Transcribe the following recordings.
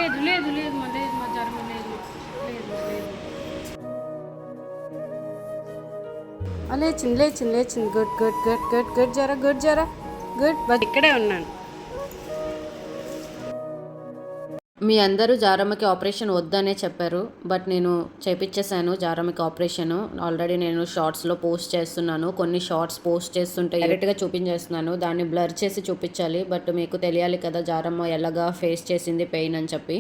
లేదు లేదు లేదు మా లేదు మా జ్వరం లేదు లేదు లేదు. లేచింది లేచింది లేచింది. Good good good good good జరా గుడ్ జరా గుడ్. ఇక్కడే ఉన్నాను. మీ అందరూ జారమ్మకి ఆపరేషన్ వద్దనే చెప్పారు, బట్ నేను చేపించేశాను జారమ్మకి ఆపరేషన్. ఆల్రెడీ నేను షార్ట్స్లో పోస్ట్ చేస్తున్నాను, కొన్ని షార్ట్స్ పోస్ట్ చేస్తుంటే డైరెక్ట్గా చూపించేస్తున్నాను, దాన్ని బ్లర్ చేసి చూపించాలి. బట్ మీకు తెలియాలి కదా జారమ్మ ఎలాగా ఫేస్ చేసింది పెయిన్ అని చెప్పి.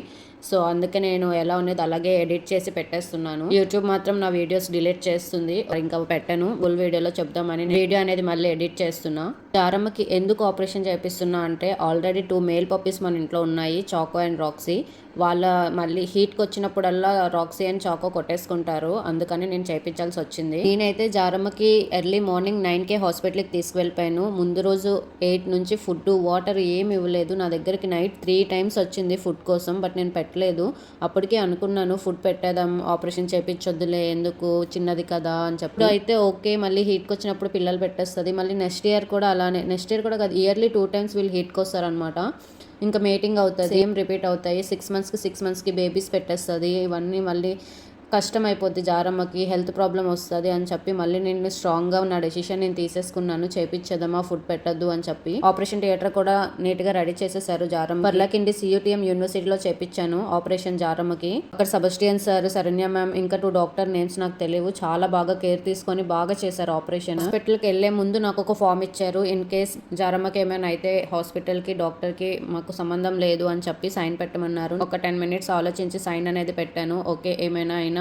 సో అందుకే నేను ఎలా ఉన్నది అలాగే ఎడిట్ చేసి పెట్టేస్తున్నాను. యూట్యూబ్ మాత్రం నా వీడియోస్ డిలీట్ చేస్తుంది, ఇంకా పెట్టను. ఫుల్ వీడియోలో చెప్దామని వీడియో అనేది మళ్ళీ ఎడిట్ చేస్తున్నా. జారమ్మకి ఎందుకు ఆపరేషన్ చేపిస్తున్నా అంటే, ఆల్రెడీ 2 మేల్ పప్పీస్ మన ఇంట్లో ఉన్నాయి, చాకో అండ్ రాక్సీ. వాళ్ళ మళ్ళీ హీట్కి వచ్చినప్పుడల్లా రాక్సీ అండ్ చాకో కొట్టేసుకుంటారు, అందుకని నేను చేయించాల్సి వచ్చింది. నేనైతే జారమ్మకి ఎర్లీ మార్నింగ్ 9కే హాస్పిటల్కి తీసుకువెళ్ళిపోయాను. ముందు రోజు 8 నుంచి ఫుడ్ వాటర్ ఏమి ఇవ్వలేదు. నా దగ్గరికి నైట్ 3 టైమ్స్ వచ్చింది ఫుడ్ కోసం, బట్ నేను పెట్టలేదు. అప్పటికే అనుకున్నాను ఫుడ్ పెట్టేద్దాం, ఆపరేషన్ చేయించొద్దులే ఎందుకు చిన్నది కదా అని చెప్పి. అయితే ఓకే, మళ్ళీ హీట్కి వచ్చినప్పుడు పిల్లలు పెట్టేస్తుంది. మళ్ళీ నెక్స్ట్ ఇయర్ కూడా అలానే, నెక్స్ట్ ఇయర్ కూడా కాదు, ఇయర్లీ 2 టైమ్స్ వీళ్ళు హీట్కి వస్తారనమాట. ఇంకా మేటింగ్ అవుతుంది, సేమ్ రిపీట్ అవుతాయి. 6 మంత్స్కి బేబీస్ పెట్టేస్తుంది. ఇవన్నీ మళ్ళీ కష్టం అయిపోద్ది జారమ్మకి, హెల్త్ ప్రాబ్లం వస్తుంది అని చెప్పి మళ్ళీ నేను స్ట్రాంగ్గా నా డెసిషన్ నేను తీసేసుకున్నాను, చేపించేద్దామా ఫుడ్ పెట్టద్దు అని చెప్పి. ఆపరేషన్ థియేటర్ కూడా నీట్గా రెడీ చేసేసారు జారమ్మ. పర్లాకిండి CUTM యూనివర్సిటీలో చేపించాను ఆపరేషన్ జారమ్మకి. అక్కడ సెబస్టియన్ సార్, శరణ్య మ్యామ్, ఇంకా 2 డాక్టర్ నేమ్స్ నాకు తెలియవు, చాలా బాగా కేర్ తీసుకొని బాగా చేశారు ఆపరేషన్. హాస్పిటల్కి వెళ్లే ముందు నాకు ఒక ఫామ్ ఇచ్చారు, ఇన్ కేస్ జారమ్మకి ఏమైనా అయితే హాస్పిటల్కి డాక్టర్కి మాకు సంబంధం లేదు అని చెప్పి సైన్ పెట్టమన్నారు. ఒక 10 మినిట్స్ ఆలోచించి సైన్ అనేది పెట్టాను. ఓకే, ఏమైనా అయినా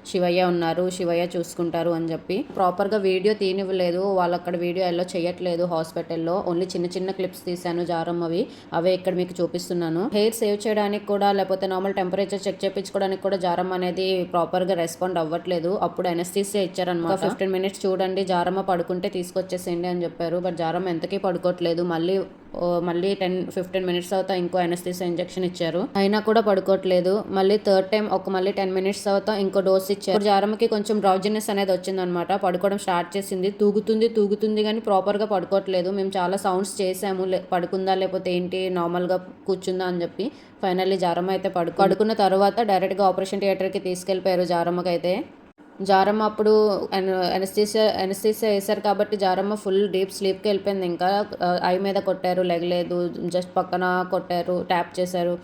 శివయ్య ఉన్నారు, శివయ్య చూసుకుంటారు అని చెప్పి. ప్రాపర్గా వీడియో తీనివ్వలేదు వాళ్ళు, అక్కడ వీడియో ఎలా చేయట్లేదు హాస్పిటల్లో, ఓన్లీ చిన్న చిన్న క్లిప్స్ తీశాను జారమ్మవి, అవే ఇక్కడ మీకు చూపిస్తున్నాను. హెయిర్ సేవ్ చేయడానికి కూడా, లేకపోతే నార్మల్ టెంపరేచర్ చెక్ చేయించుకోవడానికి కూడా జారమ్మ అనేది ప్రాపర్గా రెస్పాండ్ అవ్వట్లేదు. అప్పుడు అనస్థీసియా ఇచ్చారనమాట. 15 మినిట్స్ చూడండి, జారమ్మ పడుకుంటే తీసుకొచ్చేసేయండి అని చెప్పారు. బట్ జారమ్మ ఎంతకీ పడుకోవట్లేదు. మళ్ళీ 10-15 మినిట్స్ తర్వాత ఇంకో అనస్థీసియా ఇంజెక్షన్ ఇచ్చారు, అయినా కూడా పడుకోవట్లేదు. మళ్ళీ థర్డ్ టైం మళ్ళీ 10 మినిట్స్ తర్వాత ఇంకో డోస్ ఇచ్చారు. జారమ్మకి కొంచెం డ్రౌజినెస్ అనేది వచ్చిందనమాట, పడుకోవడం స్టార్ట్ చేసింది. తూగుతుంది కానీ ప్రాపర్గా పడుకోవట్లేదు. మేము చాలా సౌండ్స్ చేసాము, పడుకుందా లేకపోతే ఏంటి, నార్మల్గా కూర్చుందా అని చెప్పి. ఫైనల్లీ జారమ్మ అయితే పడుకున్న తర్వాత డైరెక్ట్గా ఆపరేషన్ థియేటర్కి తీసుకెళ్ళిపోయారు జారమ్మకి అయితే. జారమ్మ అప్పుడు అనస్థీసియా వేశారు కాబట్టి జారమ్మ ఫుల్ డీప్ స్లీప్కి వెళ్ళిపోయింది. ఇంకా ఐ మీద కొట్టారు, లెగలేదు, జస్ట్ పక్కన కొట్టారు, ట్యాప్ చేశారు.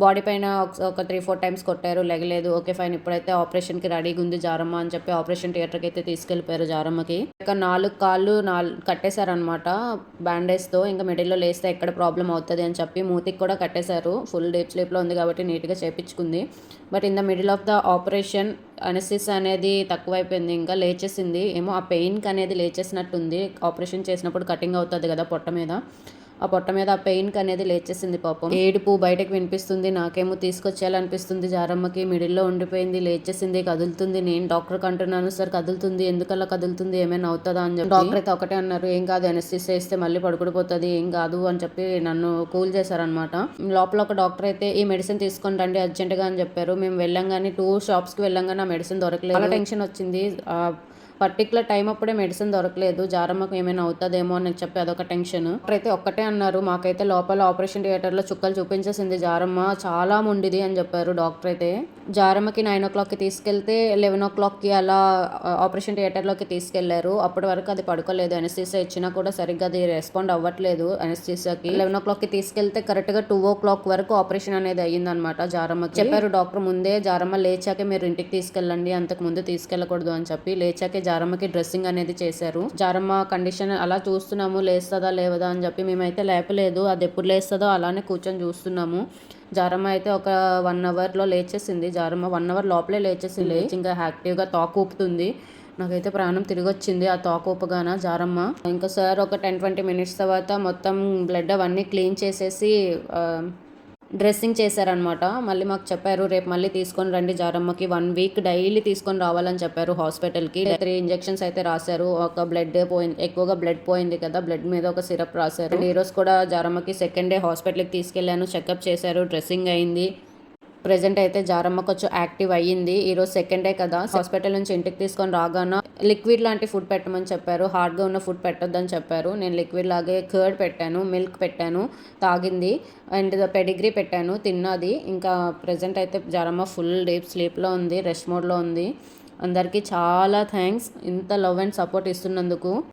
బాడీ పైన ఒక 3-4 టైమ్స్ కొట్టారు, లెగలేదు. ఓకే ఫైన్, ఇప్పుడైతే ఆపరేషన్కి రెడీగా ఉంది జారమ్మ అని చెప్పి ఆపరేషన్ థియేటర్కి అయితే తీసుకెళ్ళిపోయారు జారమ్మకి. ఇంకా 4 కాళ్ళు కట్టేశారనమాట బ్యాండేజ్తో. ఇంకా మిడిల్లో లేస్తే ఎక్కడ ప్రాబ్లం అవుతుంది అని చెప్పి మూతికి కూడా కట్టేశారు. ఫుల్ డీప్ స్లీప్లో ఉంది కాబట్టి నీట్గా చేపించుకుంది. But in the middle of the operation anaesthesia అనేది తక్కువైపోయింది, ఇంకా లేచేసింది ఏమో, ఆ పెయిన్కి అనేది లేచేసినట్టుంది. ఆపరేషన్ చేసినప్పుడు కటింగ్ అవుతుంది కదా పొట్ట మీద, ఆ పొట్ట మీద ఆ పెయిన్కి అనేది లేచేసింది పాపం. ఏడుపు బయటకు వినిపిస్తుంది. నాకేమో తీసుకొచ్చేయాలనిపిస్తుంది జారమ్మకి. మిడిల్లో ఉండిపోయింది, లేచేసింది, కదులుతుంది. నేను డాక్టర్కి అంటున్నాను, సార్ కదులుతుంది, ఎందుకలా కదులుతుంది, ఏమైనా అవుతుందా అని చెప్పి. డాక్టర్ అయితే ఒకటే అన్నారు, ఏం కాదు, అనస్థీసియా ఇస్తే మళ్ళీ పడుకుడిపోతుంది, ఏం కాదు అని చెప్పి నన్ను కూల్ చేశారనమాట. లోపల ఒక డాక్టర్ అయితే ఈ మెడిసిన్ తీసుకొని రండి అర్జెంట్గా అని చెప్పారు. మేము వెళ్ళాం కానీ 2 షాప్స్కి వెళ్ళాం కానీ ఆ మెడిసిన్ దొరకలేదు. చాలా టెన్షన్ వచ్చింది. పర్టికులర్ టైం అప్పుడే మెడిసిన్ దొరకలేదు, జారమ్మకు ఏమైనా అవుతుందేమో అని చెప్పి అదొక టెన్షన్. అయితే ఒక్కటే అన్నారు, మాకైతే లోపల ఆపరేషన్ థియేటర్లో చుక్కలు చూపించేసింది జారమ్మ, చాలా మొండిది అని చెప్పారు డాక్టర్ అయితే. జారమ్మకి 9 o'clockకి తీసుకెళ్తే 11 o'clockకి అలా ఆపరేషన్ థియేటర్లోకి తీసుకెళ్లారు. అప్పటి వరకు అది పడుకోలేదు, అనస్థీసియా ఇచ్చినా కూడా సరిగ్గా అది రెస్పాండ్ అవ్వట్లేదు అనస్థీసియాకి. 11 o'clockకి తీసుకెళ్తే కరెక్ట్గా 2 o'clock వరకు ఆపరేషన్ అనేది అయ్యిందనమాట జారమ్మకి. చెప్పారు డాక్టర్ ముందే, జారమ్మ లేచాకే మీరు ఇంటికి తీసుకెళ్ళండి, అంతకు ముందు తీసుకెళ్ళకూడదు అని చెప్పి. లేచాకే జారమ్మకి డ్రెస్సింగ్ అనేది చేశారు. జారమ్మ కండిషన్ అలా చూస్తున్నాము, లేస్తుందా లేవదా అని చెప్పి. మేమైతే లేపలేదు, అది ఎప్పుడు లేస్తుందో అలానే కూర్చొని చూస్తున్నాము. జారమ్మ అయితే ఒక 1 అవర్లో లేచేసింది. జారమ్మ 1 అవర్ లోపలే లేచేసింది, ఇంకా యాక్టివ్గా తోక ఊపుతుంది. నాకైతే ప్రాణం తిరిగి వచ్చింది ఆ తోక ఊపగాన జారమ్మ. ఇంకా సార్ ఒక 10-20 మినిట్స్ తర్వాత మొత్తం బ్లడ్ అవన్నీ క్లీన్ చేసేసి డ్రెస్సింగ్ చేశారనమాట. మళ్ళీ మాకు చెప్పారు, రేపు మళ్ళీ తీసుకొని రండి జారమ్మకి, 1 వీక్ డైలీ తీసుకొని రావాలని చెప్పారు హాస్పిటల్కి. 3 ఇంజెక్షన్స్ అయితే రాశారు. ఒక బ్లడ్ పోయింది, ఎక్కువగా బ్లడ్ పోయింది కదా, బ్లడ్ మీద ఒక సిరప్ రాశారు. ఈ రోజు కూడా జారమ్మకి 2nd డే హాస్పిటల్కి తీసుకెళ్లాను, చెకప్ చేశారు, డ్రెస్సింగ్ అయింది. ప్రెజెంట్ అయితే జారమ్మ కొంచెం యాక్టివ్ అయ్యింది. ఈరోజు సెకండ్ డే కదా, హాస్పిటల్ నుంచి ఇంటికి తీసుకొని రాగానే లిక్విడ్ లాంటి ఫుడ్ పెట్టమని చెప్పారు. హార్డ్గా ఉన్న ఫుడ్ పెట్టొద్దని చెప్పారు. నేను లిక్విడ్ లాగే కర్డ్ పెట్టాను, మిల్క్ పెట్టాను, తాగింది. అండ్ పెడిగ్రీ పెట్టాను, తిన్నది. ఇంకా ప్రెజెంట్ అయితే జారమ్మ ఫుల్ డీప్ స్లీప్లో ఉంది, రెస్ట్ మోడ్లో ఉంది. అందరికీ చాలా థ్యాంక్స్ ఇంత లవ్ అండ్ సపోర్ట్ ఇస్తున్నందుకు.